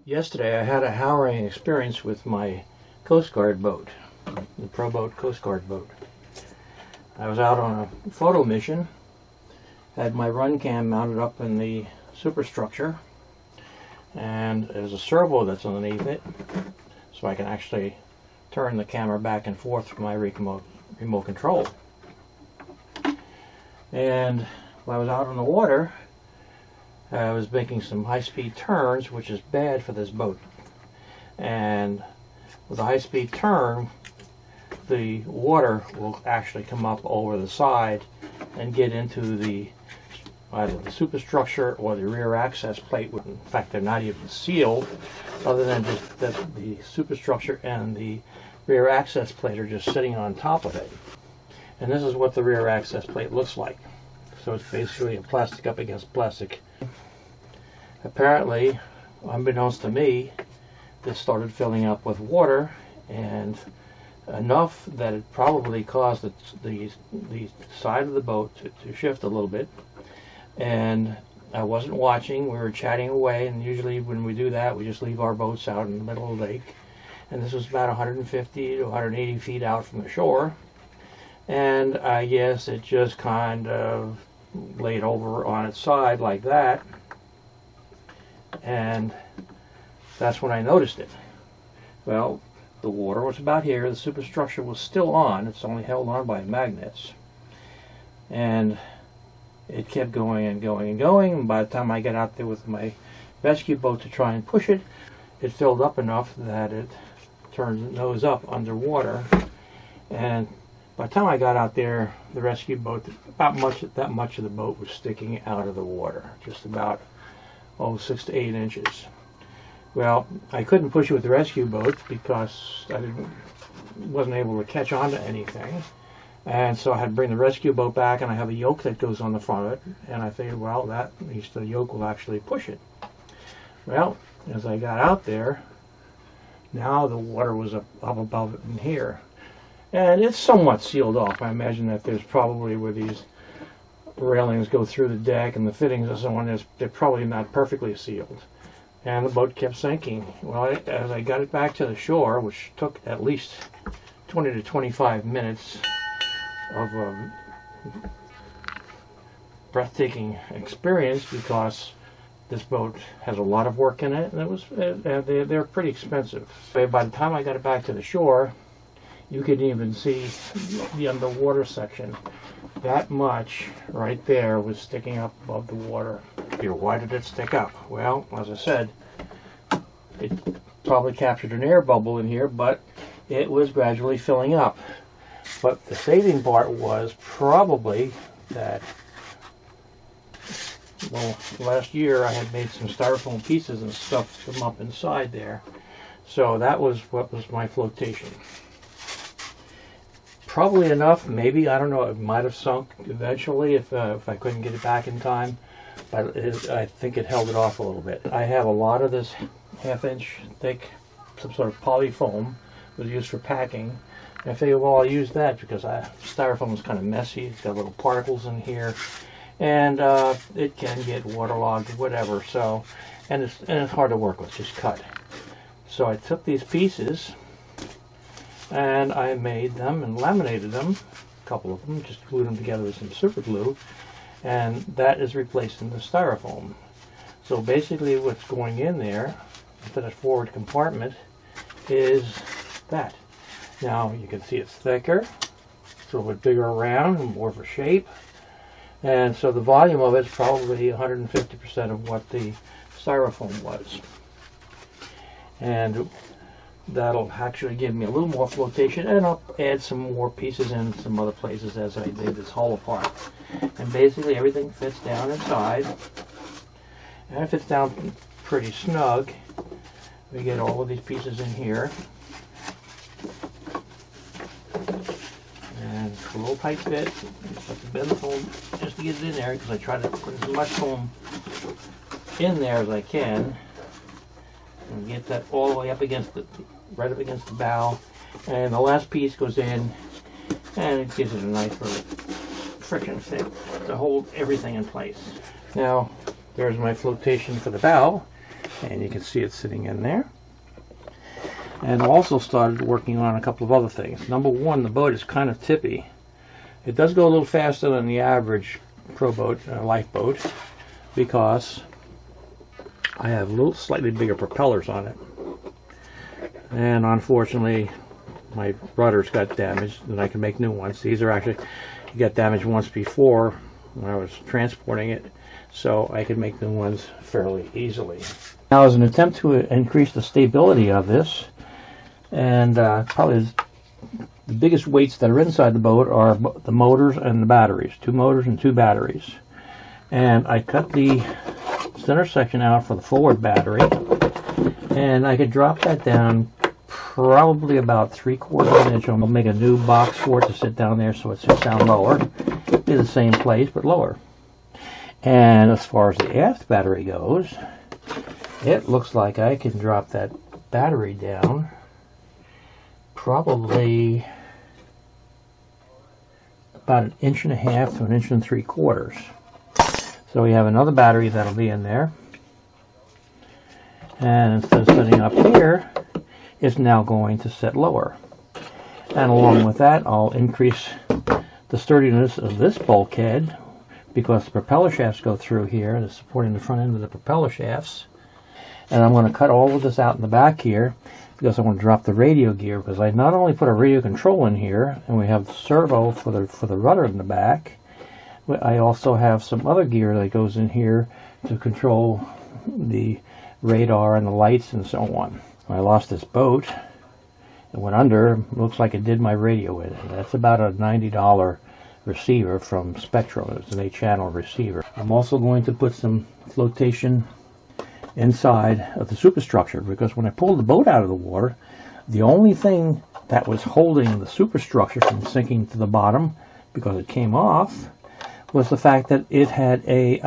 Yesterday I had a harrowing experience with my Coast Guard boat, the Pro Boat Coast Guard boat. I was out on a photo mission, had my run cam mounted up in the superstructure, and there's a servo that's underneath it, so I can actually turn the camera back and forth from my remote control. And while I was out on the water, I was making some high-speed turns, which is bad for this boat. And with a high-speed turn, the water will actually come up over the side and get into either the superstructure or the rear access plate. In fact, they're not even sealed, other than just that the superstructure and the rear access plate are just sitting on top of it. And this is what the rear access plate looks like. So it's basically a plastic up against plastic. Apparently, unbeknownst to me, this started filling up with water, and enough that it probably caused the side of the boat to shift a little bit. And I wasn't watching, we were chatting away, and usually when we do that, we just leave our boats out in the middle of the lake. And this was about 150 to 180 feet out from the shore. And I guess it just kind of laid over on its side like that. And that's when I noticed it. Well, the water was about here, the superstructure was still on, it's only held on by magnets. And it kept going and going and going, and by the time I got out there with my rescue boat to try and push it, it filled up enough that it turned nose up underwater. And by the time I got out there, the rescue boat, that much of the boat was sticking out of the water, just about 6 to 8 inches. Well, I couldn't push it with the rescue boat because I wasn't able to catch on to anything. And so I had to bring the rescue boat back, and I have a yoke that goes on the front of it. And I figured, well, at least the yoke will actually push it. Well, as I got out there, now the water was up above it in here. And it's somewhat sealed off. I imagine that there's probably where these railings go through the deck and the fittings and so on, they're probably not perfectly sealed. And the boat kept sinking. Well, as I got it back to the shore, which took at least 20 to 25 minutes of a breathtaking experience, because this boat has a lot of work in it, and they're pretty expensive. By the time I got it back to the shore, you could even see the underwater section. That much right there was sticking up above the water. Why did it stick up? Well, as I said, it probably captured an air bubble in here, but it was gradually filling up. But the saving part was probably that, well, last year I had made some styrofoam pieces and stuffed them up inside there. So that was what was my flotation. Probably enough, maybe, I don't know, it might have sunk eventually if I couldn't get it back in time, but I think it held it off a little bit. I have a lot of this half-inch thick, some sort of polyfoam, was used for packing. And I figured, well, I'll use that because styrofoam is kind of messy, it's got little particles in here, and it can get waterlogged or whatever, so, and it's hard to work with, just cut. So I took these pieces, and I made them and laminated them, a couple of them, just glued them together with some super glue, and that is replacing the styrofoam. So basically what's going in there, into the forward compartment, is that. Now you can see it's thicker, it's a little bit bigger around, and more of a shape, and so the volume of it is probably 150% of what the styrofoam was. And that'll actually give me a little more flotation, and I'll add some more pieces in some other places as I dig this hull apart. And basically everything fits down inside, and it fits down pretty snug. We get all of these pieces in here, and it's a little tight fit. Have to bend the foam just to get it in there, because I try to put as much foam in there as I can, and get that all the way up against right up against the bow, and the last piece goes in, and it gives it a nice little friction fit to hold everything in place. Now, there's my flotation for the bow, and you can see it sitting in there. And also started working on a couple of other things. Number one, the boat is kind of tippy. It does go a little faster than the average pro boat, lifeboat, because I have little slightly bigger propellers on it. And unfortunately, my rudders got damaged, and I can make new ones. These are actually got damaged once before when I was transporting it, so I could make new ones fairly easily. Now, as an attempt to increase the stability of this, and probably the biggest weights that are inside the boat are the motors and the batteries. 2 motors and 2 batteries. And I cut the center section out for the forward battery, and I could drop that down probably about 3/4 of an inch. I'll make a new box for it to sit down there so it sits down lower. Be the same place but lower. And as far as the aft battery goes, it looks like I can drop that battery down probably about 1.5 inches to 1 3/4 inches. So we have another battery that'll be in there. And instead of sitting up here, it's now going to sit lower. And along with that, I'll increase the sturdiness of this bulkhead because the propeller shafts go through here. It's supporting the front end of the propeller shafts. And I'm going to cut all of this out in the back here because I want to drop the radio gear, because I not only put a radio control in here, and we have the servo for the rudder in the back, but I also have some other gear that goes in here to control the radar and the lights and so on. When I lost this boat, it went under. Looks like it did my radio with it. That's about a $90 receiver from Spectrum. It's an 8-channel receiver. I'm also going to put some flotation inside of the superstructure, because when I pulled the boat out of the water, the only thing that was holding the superstructure from sinking to the bottom, because it came off, was the fact that it had a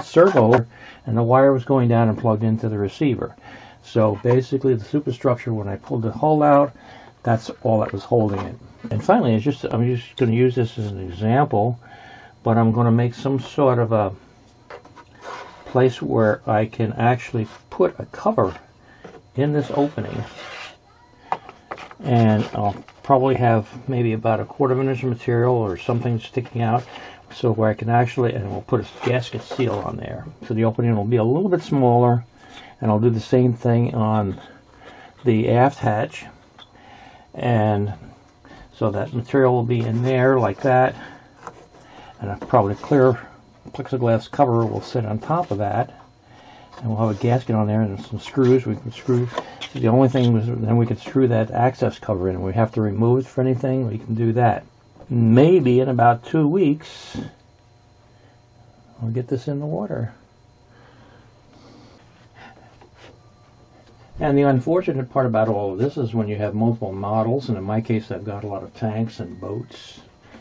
servo and the wire was going down and plugged into the receiver. So basically the superstructure, when I pulled the hull out, that's all that was holding it. And finally, I'm just going to use this as an example, but I'm going to make some sort of a place where I can actually put a cover in this opening, and I'll probably have maybe about 1/4 inch of material or something sticking out, so where I can actually, and we'll put a gasket seal on there, so the opening will be a little bit smaller. And I'll do the same thing on the aft hatch, and so that material will be in there like that, and a probably clear plexiglass cover will sit on top of that, and we'll have a gasket on there and some screws. We can screw. The only thing was then we could screw that access cover in, and we have to remove it for anything. We can do that. Maybe in about 2 weeks I'll get this in the water. And the unfortunate part about all of this is when you have multiple models, and in my case I've got a lot of tanks and boats.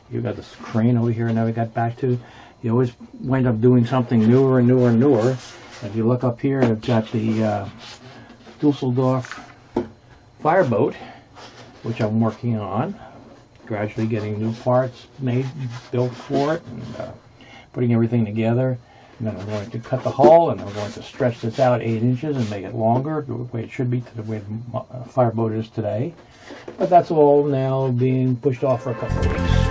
You've got this crane over here now we got back to. You always wind up doing something newer and newer and newer. If you look up here, I've got the Dusseldorf fireboat, which I'm working on. Gradually getting new parts built for it, and putting everything together. And then I'm going to cut the hull, and I'm going to stretch this out 8 inches and make it longer, the way it should be to the way the fireboat is today. But that's all now being pushed off for a couple of weeks.